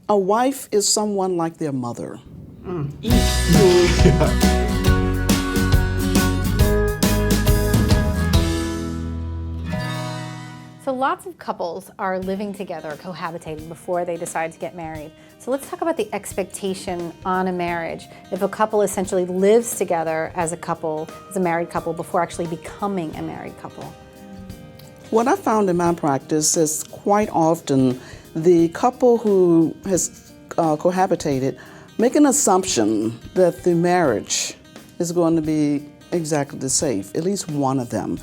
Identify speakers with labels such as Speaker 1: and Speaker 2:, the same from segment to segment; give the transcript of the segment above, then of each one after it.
Speaker 1: A wife is someone like their mother.
Speaker 2: So lots of couples are living together, cohabitating before they decide to get married. So let's talk about the expectation on a marriage. If a couple essentially lives together as a couple, as a married couple, before actually becoming a married couple.
Speaker 1: What I found in my practice is quite often the couple who has cohabitated make an assumption that the marriage is going to be exactly the same, at least one of them.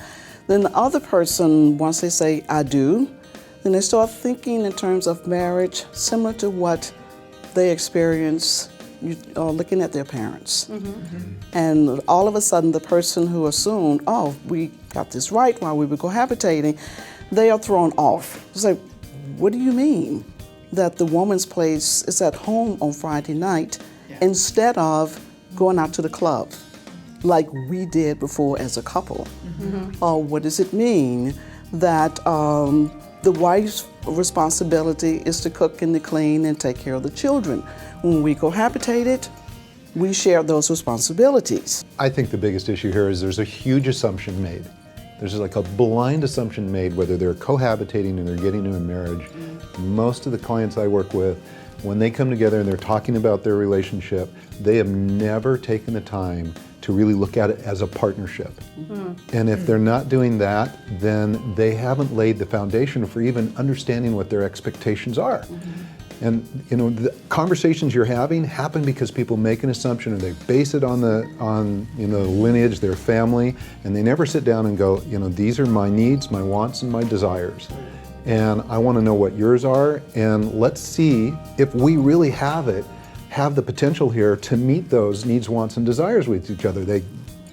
Speaker 1: Then the other person, once they say, I do, then they start thinking in terms of marriage similar to what they experience looking at their parents. And all of a sudden, the person who assumed, oh, we got this right while we were cohabitating, they are thrown off. It's like, what do you mean that the woman's place is at home on Friday night instead of going out to the club like we did before as a couple? Or what does it mean that the wife's responsibility is to cook and to clean and take care of the children? When we cohabitated, we shared those responsibilities.
Speaker 3: I think the biggest issue here is there's a huge assumption made. There's like a blind assumption made whether they're cohabitating and they're getting into a marriage. Most of the clients I work with, when they come together and they're talking about their relationship, they have never taken the time to really look at it as a partnership. And if they're not doing that, then they haven't laid the foundation for even understanding what their expectations are. And the conversations you're having happen because people make an assumption and they base it on the lineage, their family, and they never sit down and go, these are my needs, my wants, and my desires. And I want to know what yours are, and let's see if we really have the potential here to meet those needs, wants, and desires with each other.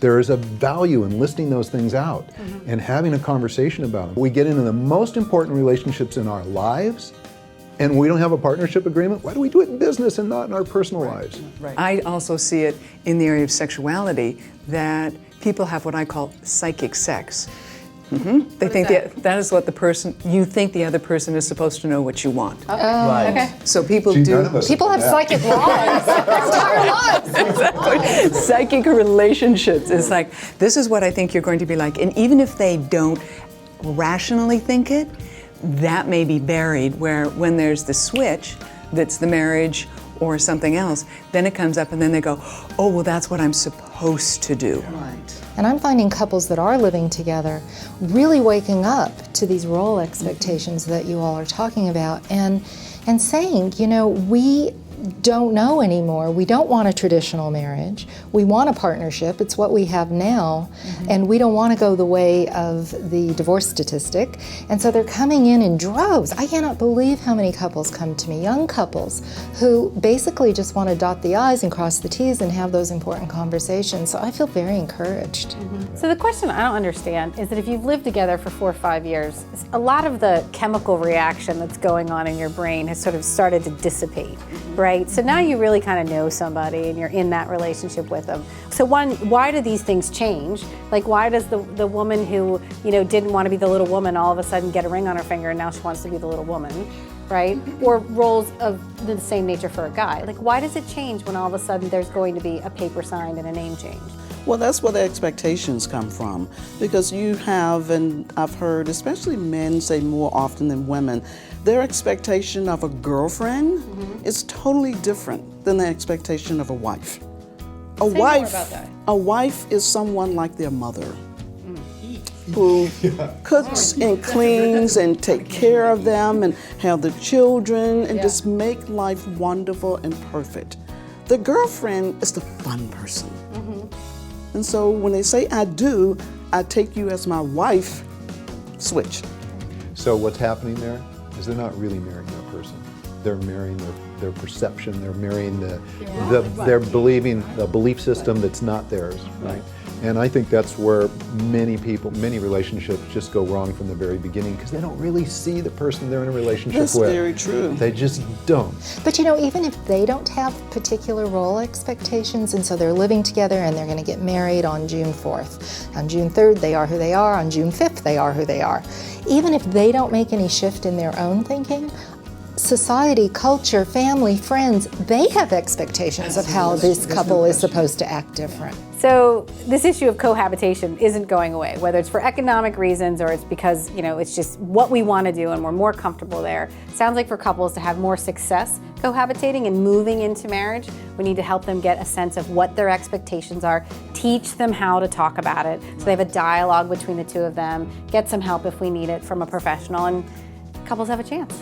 Speaker 3: There is a value in listing those things out and having a conversation about them. We get into the most important relationships in our lives, and we don't have a partnership agreement. Why do we do it in business and not in our personal lives?
Speaker 4: I also see it in the area of sexuality that people have what I call psychic sex. They think that is what you think the other person is supposed to know what you want.
Speaker 2: Okay.
Speaker 4: So people
Speaker 2: People have psychic lives their entire lives.
Speaker 4: Exactly. Psychic relationships is like, this is what I think you're going to be like. And even if they don't rationally think it, that may be buried, where when there's the switch, that's the marriage or something else, then it comes up and then they go, oh, well, that's what I'm supposed to do.
Speaker 5: And I'm finding couples that are living together really waking up to these role expectations that you all are talking about and saying, we don't know anymore. We don't want a traditional marriage. We want a partnership. It's what we have now. And we don't want to go the way of the divorce statistic. And so they're coming in droves. I cannot believe how many couples come to me, young couples, who basically just want to dot the I's and cross the T's and have those important conversations. So I feel very encouraged.
Speaker 2: So the question I don't understand is that if you've lived together for 4 or 5 years, a lot of the chemical reaction that's going on in your brain has sort of started to dissipate, right? So now you really kind of know somebody and you're in that relationship with them. So why do these things change? Like, why does the woman who, didn't want to be the little woman all of a sudden get a ring on her finger and now she wants to be the little woman, right? Or roles of the same nature for a guy. Like, why does it change when all of a sudden there's going to be a paper signed and a name change?
Speaker 1: Well, that's where the expectations come from, because you have, and I've heard especially men say more often than women, their expectation of a girlfriend is totally different than the expectation of a wife.
Speaker 2: Say more about that.
Speaker 1: A wife is someone like their mother, who cooks and cleans and take care of them and have the children and just make life wonderful and perfect. The girlfriend is the fun person. And so when they say I do, I take you as my wife, switch.
Speaker 3: So what's happening there is they're not really marrying that person. They're marrying their perception. They're marrying they're believing the belief system that's not theirs, right? And I think that's where many relationships just go wrong from the very beginning, because they don't really see the person they're in a relationship with.
Speaker 1: That's very true.
Speaker 3: They just don't.
Speaker 5: But even if they don't have particular role expectations, and so they're living together and they're going to get married on June 4th. On June 3rd, they are who they are. On June 5th, they are who they are. Even if they don't make any shift in their own thinking, society, culture, family, friends, they have expectations of how this couple is supposed to act different.
Speaker 2: So this issue of cohabitation isn't going away, whether it's for economic reasons or it's because, it's just what we want to do and we're more comfortable there. Sounds like for couples to have more success cohabitating and moving into marriage, we need to help them get a sense of what their expectations are, teach them how to talk about it, so they have a dialogue between the two of them, get some help if we need it from a professional, and couples have a chance.